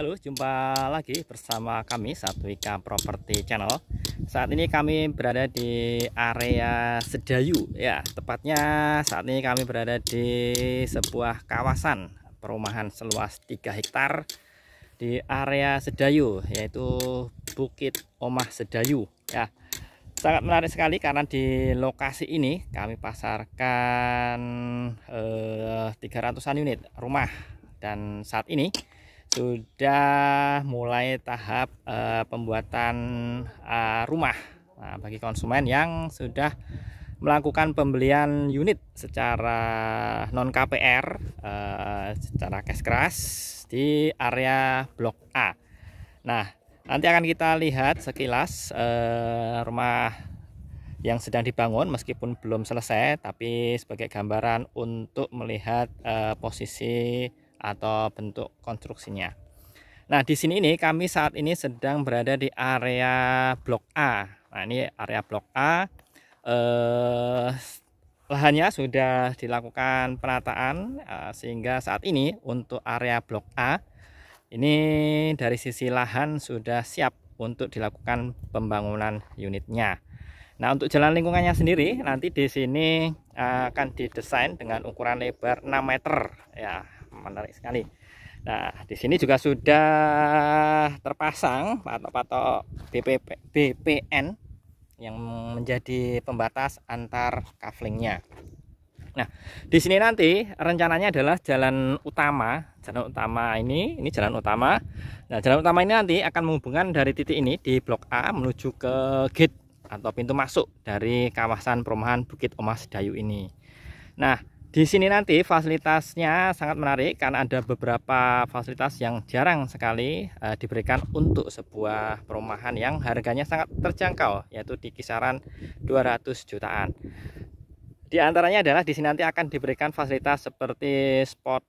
Halo, jumpa lagi bersama kami Satwika Property Channel. Saat ini kami berada di area Sedayu ya. Tepatnya saat ini kami berada di sebuah kawasan perumahan seluas 3 hektar di area Sedayu, yaitu Bukit Omah Sedayu ya. Sangat menarik sekali karena di lokasi ini kami pasarkan 300-an unit rumah, dan saat ini sudah mulai tahap pembuatan rumah bagi konsumen yang sudah melakukan pembelian unit secara non KPR, secara cash keras di area Blok A. Nah, nanti akan kita lihat sekilas rumah yang sedang dibangun, meskipun belum selesai, tapi sebagai gambaran untuk melihat posisi atau bentuk konstruksinya. Nah, di sini ini kami saat ini sedang berada di area Blok A. Nah, ini area Blok A. Lahannya sudah dilakukan penataan, sehingga saat ini untuk area Blok A ini dari sisi lahan sudah siap untuk dilakukan pembangunan unitnya. Nah, untuk jalan lingkungannya sendiri nanti di sini akan didesain dengan ukuran lebar 6 meter ya, menarik sekali. Nah, di sini juga sudah terpasang patok-patok BPN yang menjadi pembatas antar kaflingnya. Nah, di sini nanti rencananya adalah jalan utama. Jalan utama ini jalan utama. Nah, jalan utama ini nanti akan menghubungkan dari titik ini di Blok A menuju ke gate atau pintu masuk dari kawasan perumahan Bukit Omah Sedayu ini. Nah, di sini nanti fasilitasnya sangat menarik karena ada beberapa fasilitas yang jarang sekali diberikan untuk sebuah perumahan yang harganya sangat terjangkau, yaitu di kisaran 200 jutaan. Di antaranya adalah di sini nanti akan diberikan fasilitas seperti spot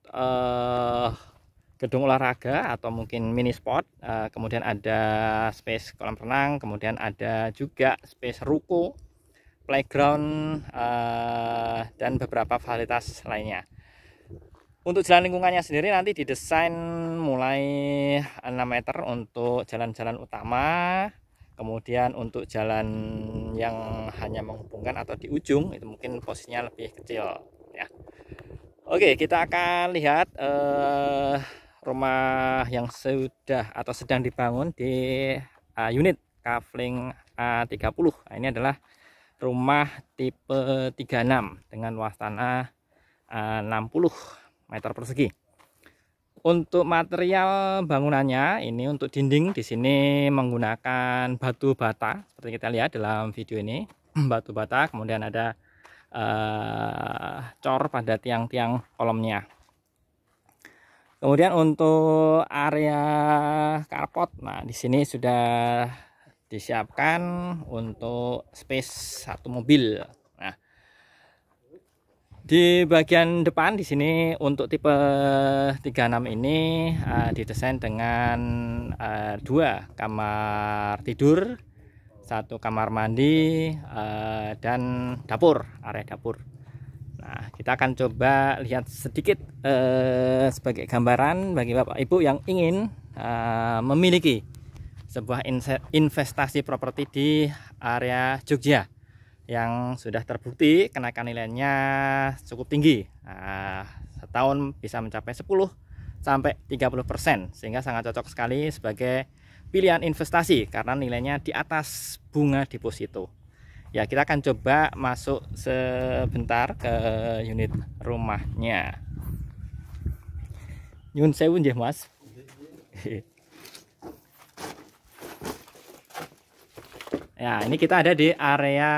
gedung olahraga atau mungkin mini spot, kemudian ada space kolam renang, kemudian ada juga space ruko, playground, dan beberapa fasilitas lainnya. Untuk jalan lingkungannya sendiri nanti didesain mulai 6 meter untuk jalan-jalan utama, kemudian untuk jalan yang hanya menghubungkan atau di ujung itu mungkin posisinya lebih kecil ya. Oke, kita akan lihat rumah yang sudah atau sedang dibangun di unit kafling A30. Nah, ini adalah rumah tipe 36 dengan luas tanah 60 meter persegi. Untuk material bangunannya ini untuk dinding di sini menggunakan batu bata seperti kita lihat dalam video ini. Batu bata, kemudian ada cor pada tiang-tiang kolomnya. Kemudian untuk area carport, nah di sini sudah disiapkan untuk space satu mobil. Nah, di bagian depan di sini untuk tipe 36 ini didesain dengan 2 kamar tidur, 1 kamar mandi, dan dapur, area dapur. Nah, kita akan coba lihat sedikit sebagai gambaran bagi Bapak Ibu yang ingin memiliki sebuah investasi properti di area Jogja yang sudah terbukti kenaikan nilainya cukup tinggi. Nah, setahun bisa mencapai 10 sampai 30%, sehingga sangat cocok sekali sebagai pilihan investasi karena nilainya di atas bunga deposito. Ya, kita akan coba masuk sebentar ke unit rumahnya. Nyun sewu nggih, Mas. Ya, ini kita ada di area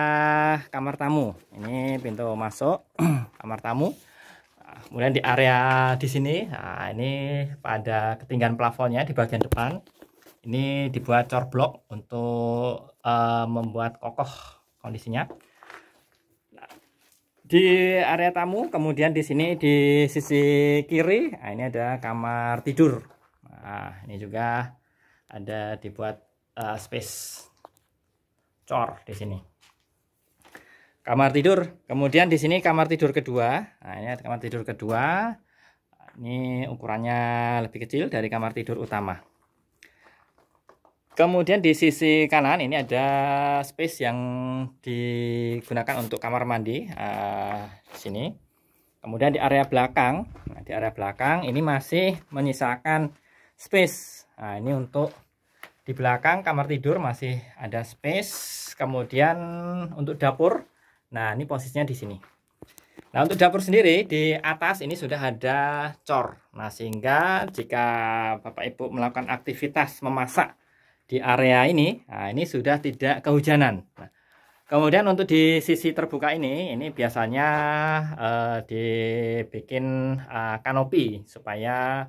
kamar tamu. Ini pintu masuk kamar tamu. Kemudian di area di sini, nah ini pada ketinggian plafonnya di bagian depan. Ini dibuat cor blok untuk membuat kokoh kondisinya. Nah, di area tamu, kemudian di sini di sisi kiri, nah ini ada kamar tidur. Nah, ini juga ada dibuat space cor di sini. Kamar tidur, kemudian di sini kamar tidur kedua. Nah, ini kamar tidur kedua. Ini ukurannya lebih kecil dari kamar tidur utama. Kemudian di sisi kanan ini ada space yang digunakan untuk kamar mandi di sini. Kemudian di area belakang, ini masih menyisakan space. Nah, ini untuk di belakang kamar tidur masih ada space. Kemudian untuk dapur, nah ini posisinya di sini. Nah, untuk dapur sendiri di atas ini sudah ada cor. Nah, sehingga jika Bapak Ibu melakukan aktivitas memasak di area ini, nah ini sudah tidak kehujanan. Nah, kemudian untuk di sisi terbuka ini biasanya dibikin kanopi supaya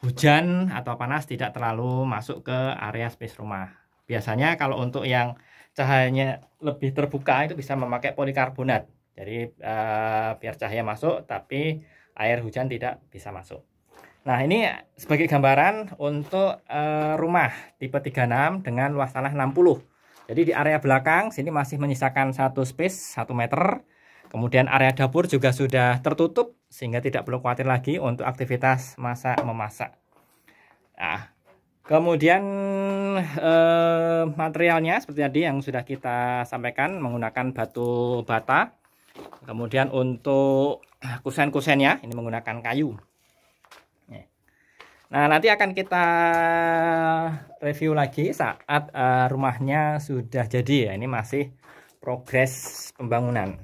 hujan atau panas tidak terlalu masuk ke area space rumah. Biasanya kalau untuk yang cahayanya lebih terbuka itu bisa memakai polikarbonat. Jadi biar cahaya masuk tapi air hujan tidak bisa masuk. Nah, ini sebagai gambaran untuk rumah tipe 36 dengan luas tanah 60. Jadi di area belakang sini masih menyisakan satu space 1 meter. Kemudian area dapur juga sudah tertutup sehingga tidak perlu khawatir lagi untuk aktivitas masak-memasak. Nah, kemudian materialnya seperti tadi yang sudah kita sampaikan menggunakan batu bata. Kemudian untuk kusen-kusennya ini menggunakan kayu. Nah, nanti akan kita review lagi saat rumahnya sudah jadi ya. Ini masih progres pembangunan.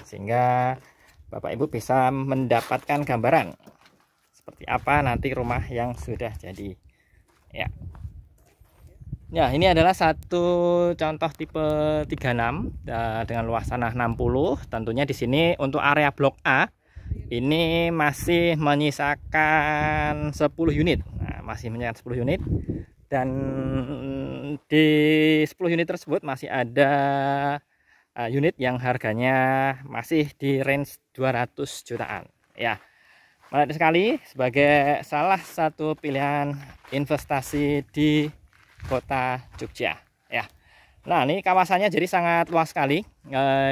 Sehingga Bapak Ibu bisa mendapatkan gambaran seperti apa nanti rumah yang sudah jadi. Ya. Ya, ini adalah satu contoh tipe 36 dengan luas tanah 60. Tentunya di sini untuk area blok A ini masih menyisakan 10 unit. Nah, masih menyisakan 10 unit. Dan di 10 unit tersebut masih ada unit yang harganya masih di range 200 jutaan. Ya, menarik sekali sebagai salah satu pilihan investasi di kota Jogja. Ya. Nah, ini kawasannya jadi sangat luas sekali.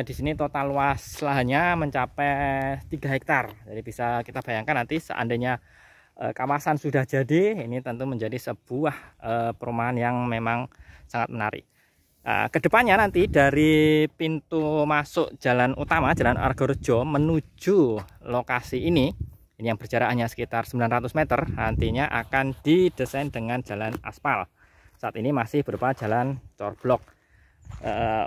Di sini total luas lahannya mencapai 3 hektar. Jadi bisa kita bayangkan nanti seandainya kawasan sudah jadi, ini tentu menjadi sebuah perumahan yang memang sangat menarik. Kedepannya nanti dari pintu masuk jalan utama, Jalan Argorejo menuju lokasi ini yang berjarak hanya sekitar 900 meter, nantinya akan didesain dengan jalan aspal. Saat ini masih berupa jalan cor blok.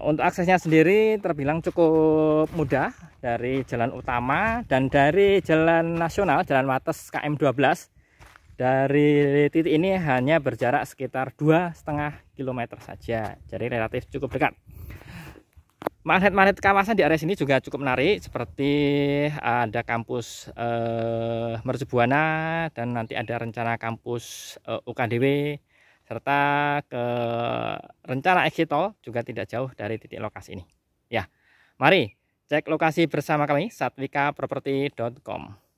Untuk aksesnya sendiri terbilang cukup mudah dari jalan utama dan dari jalan nasional, Jalan Wates KM 12. Dari titik ini hanya berjarak sekitar 2,5 km saja, jadi relatif cukup dekat. Magnet-magnet kawasan di area sini juga cukup menarik, seperti ada kampus Mercubuana dan nanti ada rencana kampus UKDW. Serta ke rencana exit tol juga tidak jauh dari titik lokasi ini. Ya, mari cek lokasi bersama kami satwikaproperty.com.